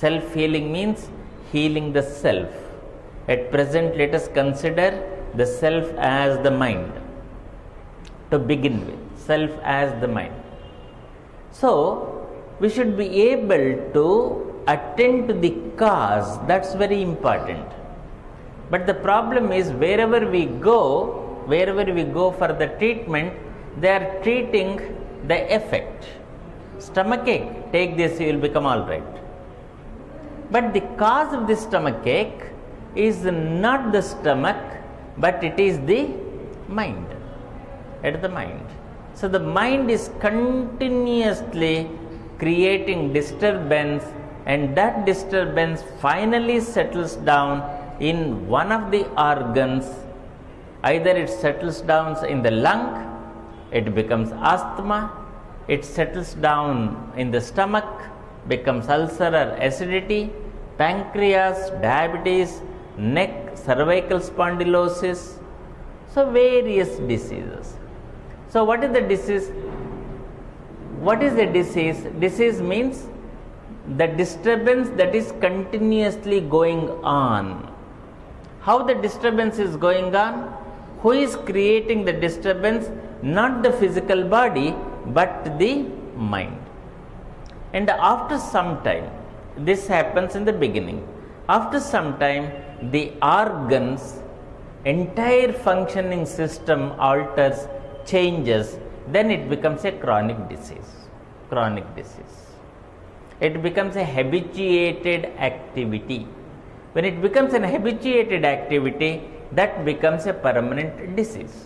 Self-healing means healing the self. At present, let us consider the self as the mind. To begin with, self as the mind. So, we should be able to attend to the cause. That's very important. But the problem is, wherever we go for the treatment, they are treating the effect. Stomachache, take this, you will become all right. But the cause of the stomachache is not the stomach, but it is the mind. At the mind. So the mind is continuously creating disturbance, and that disturbance finally settles down in one of the organs. Either it settles down in the lung, it becomes asthma, it settles down in the stomach, becomes ulcer or acidity, pancreas, diabetes, neck, cervical spondylosis, so various diseases. So what is the disease? What is the disease? Disease means the disturbance that is continuously going on. How the disturbance is going on? Who is creating the disturbance? Not the physical body, but the mind. And after some time, this happens in the beginning. After some time, the organs, entire functioning system alters, changes, then it becomes a chronic disease. Chronic disease. It becomes a habituated activity. When it becomes an habituated activity, that becomes a permanent disease.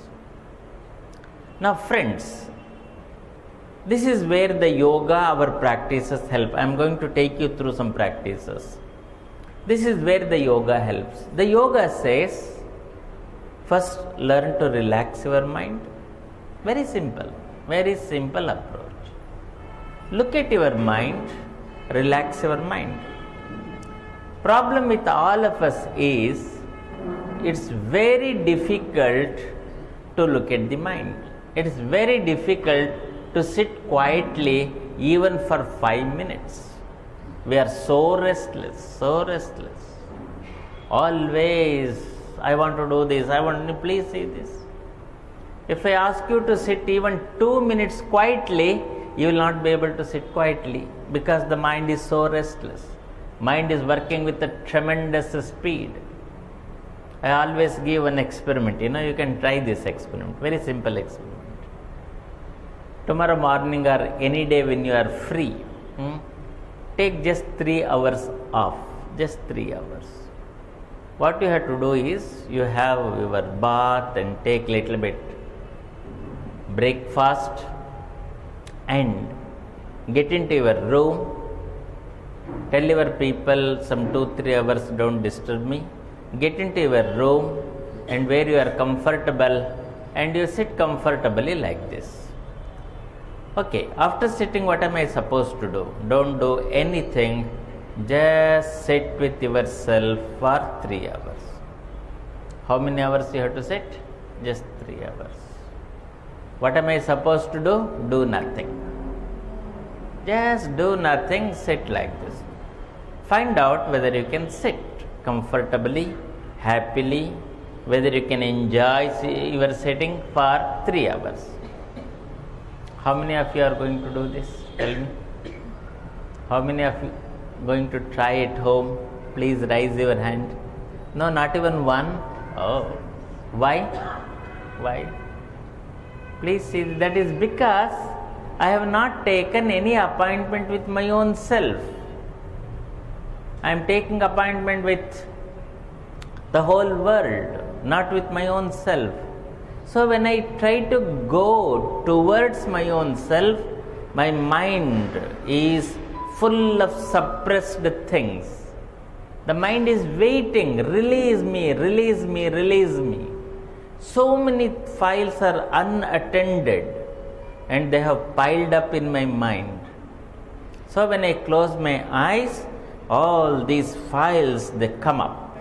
Now friends, this is where the yoga, our practices help. I am going to take you through some practices. This is where the yoga helps. The yoga says, first learn to relax your mind. Very simple approach. Look at your mind, relax your mind. Problem with all of us is, it's very difficult to look at the mind. It is very difficult to sit quietly even for 5 minutes. We are so restless. Always, I want to do this, please see this. If I ask you to sit even 2 minutes quietly, you will not be able to sit quietly because the mind is so restless. Mind is working with a tremendous speed. I always give an experiment. You can try this experiment. Very simple experiment. Tomorrow morning or any day when you are free, take just 3 hours off. Just 3 hours. What you have to do is, you have your bath and take little bit breakfast and get into your room. Tell your people some 2-3 hours don't disturb me. Get into your room and where you are comfortable, and you sit comfortably like this. Okay, after sitting, what am I supposed to do? Don't do anything. Just sit with yourself for 3 hours. How many hours you have to sit? Just 3 hours. What am I supposed to do? Do nothing. Just do nothing, sit like this. Find out whether you can sit comfortably, happily, whether you can enjoy your sitting for 3 hours. How many of you are going to do this? Tell me. How many of you going to try at home? Please raise your hand. No, not even one. Oh, why? Why? Please see, that is because I have not taken any appointment with my own self. I am taking appointment with the whole world, not with my own self. So when I try to go towards my own self, my mind is full of suppressed things. The mind is waiting, release me, release me, release me. So many files are unattended and they have piled up in my mind. So when I close my eyes, all these files, they come up.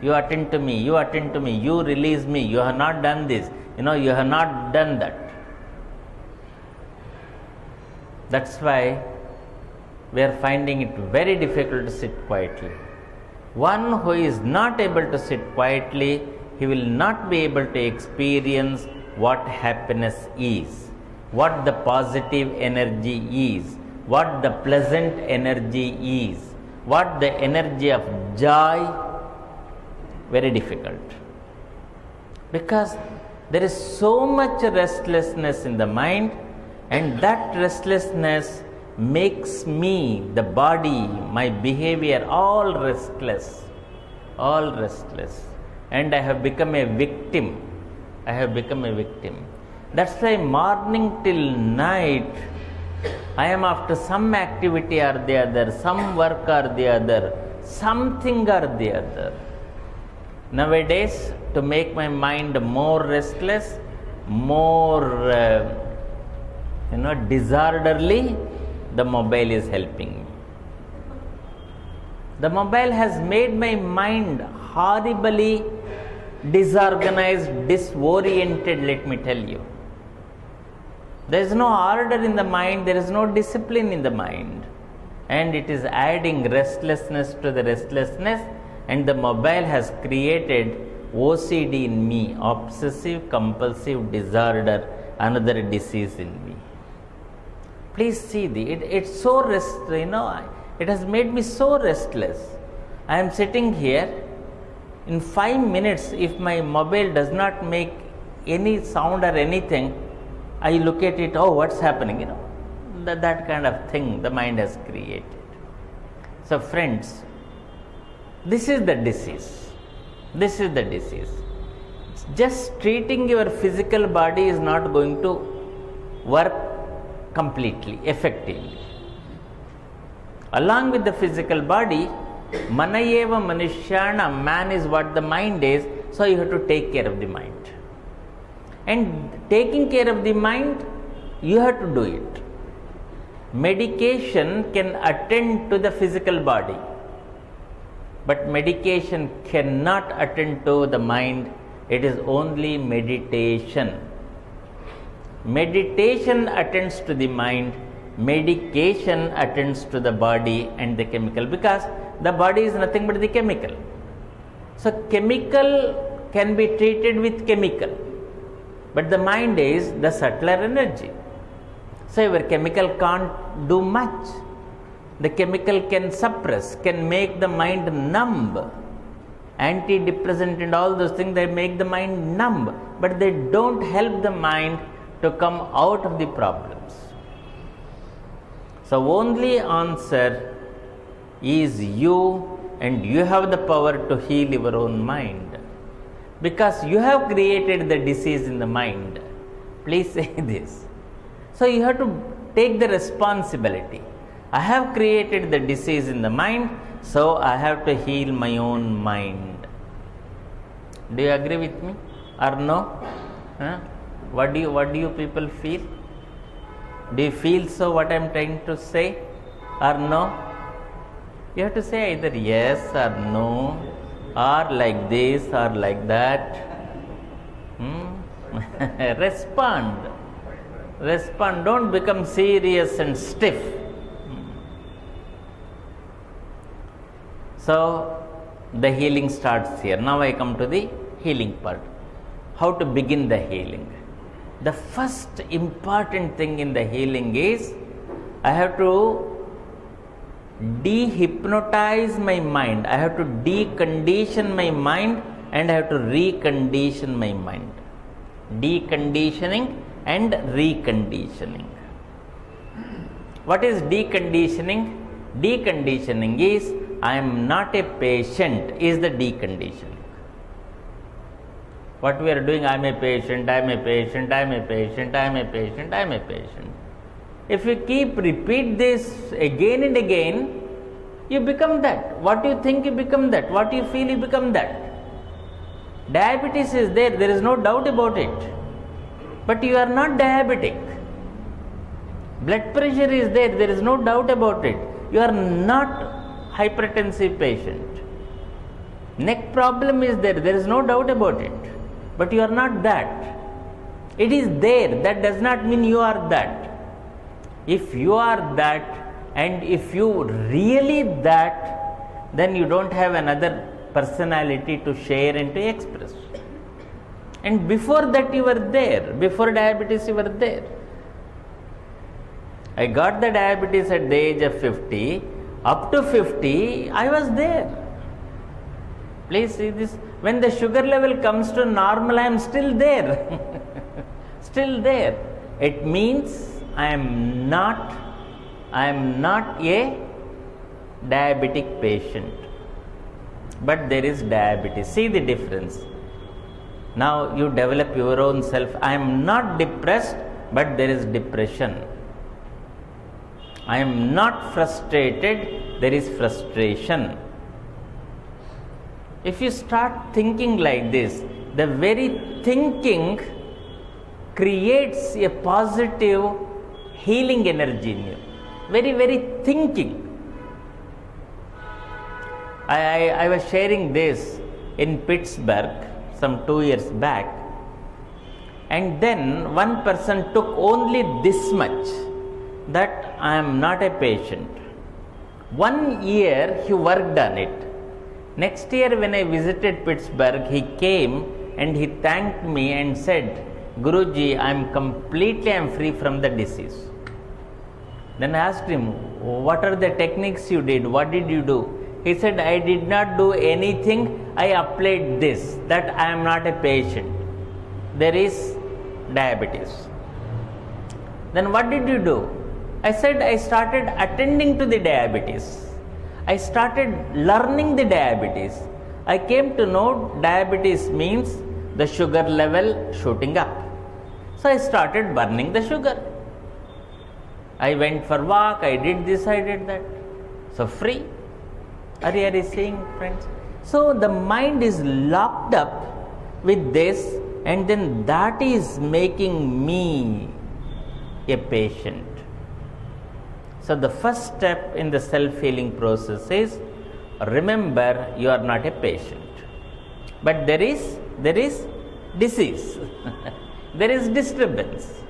You attend to me, you attend to me, you release me, you have not done this, you have not done that. That's why we are finding it very difficult to sit quietly. One who is not able to sit quietly, he will not be able to experience what happiness is, what the positive energy is, what the pleasant energy is, what the energy of joy. Very difficult. Because there is so much restlessness in the mind, and that restlessness makes me, the body, my behavior all restless, and I have become a victim. That's why morning till night I am after some activity or the other, some work or the other, something or the other. Nowadays, to make my mind more restless, more disorderly, the mobile is helping me. The mobile has made my mind horribly disorganized, disoriented, let me tell you. There is no order in the mind, there is no discipline in the mind, and it is adding restlessness to the restlessness, and the mobile has created OCD in me, obsessive compulsive disorder, another disease in me. Please see it's so it has made me so restless. I am sitting here, in 5 minutes, if my mobile does not make any sound or anything, I look at it, oh, what's happening, that kind of thing the mind has created. So friends, this is the disease. Just treating your physical body is not going to work completely, effectively. Along with the physical body, manayeva manushyana, man is what the mind is, so you have to take care of the mind. And taking care of the mind, you have to do it. Medication can attend to the physical body, but medication cannot attend to the mind. It is only meditation. Meditation attends to the mind, medication attends to the body and the chemical, because the body is nothing but the chemical. So chemical can be treated with chemical, but the mind is the subtler energy. So your chemical can't do much. The chemical can suppress, can make the mind numb. Antidepressant and all those things, they make the mind numb, but they don't help the mind to come out of the problems. So only answer is you, and you have the power to heal your own mind, because you have created the disease in the mind. Please say this. So you have to take the responsibility. I have created the disease in the mind, so I have to heal my own mind. Do you agree with me or no? What do you people feel? Do you feel so what I am trying to say or no? You have to say either yes or no, or like this or like that. Respond. Don't become serious and stiff. So the healing starts here. Now I come to the healing part. How to begin the healing? The first important thing in the healing is I have to dehypnotize my mind. I have to decondition my mind, and I have to recondition my mind. Deconditioning and reconditioning. What is deconditioning? Deconditioning is I am not a patient, is the deconditioning. What we are doing, I am a patient, I am a patient, I am a patient, I am a patient, I am a patient. If you repeat this again and again, you become that. What you think, you become that. What you feel, you become that. Diabetes is there is no doubt about it. But you are not diabetic. Blood pressure is there is no doubt about it. You are not hypertensive patient. Neck problem is there is no doubt about it. But you are not that. It is there, that does not mean you are that. If you are that, And if you really that, then you don't have another personality to share and to express. And before that you were there. Before diabetes you were there. I got the diabetes at the age of 50. Up to 50, I was there. Please see this. When the sugar level comes to normal, I am still there. Still there. It means I am not a diabetic patient. But there is diabetes. See the difference. Now you develop your own self. I am not depressed, but there is depression. I am not frustrated, there is frustration. If you start thinking like this, the very thinking creates a positive healing energy in you. Very, very thinking. I was sharing this in Pittsburgh some 2 years back, and then one person took only this much, that I am not a patient. 1 year he worked on it. Next year when I visited Pittsburgh, he came and he thanked me and said, Guruji, I am free from the disease. Then I asked him, what are the techniques you did? What did you do? He said, I did not do anything. I applied this, that I am not a patient. There is diabetes. Then what did you do? I said, I started attending to the diabetes. I started learning the diabetes. I came to know diabetes means the sugar level shooting up. So I started burning the sugar. I went for walk, I did this, I did that. So free. Are you seeing, friends? So the mind is locked up with this, and then that is making me a patient. So the first step in the self-healing process is, remember you are not a patient. But there is disease. There is disturbance.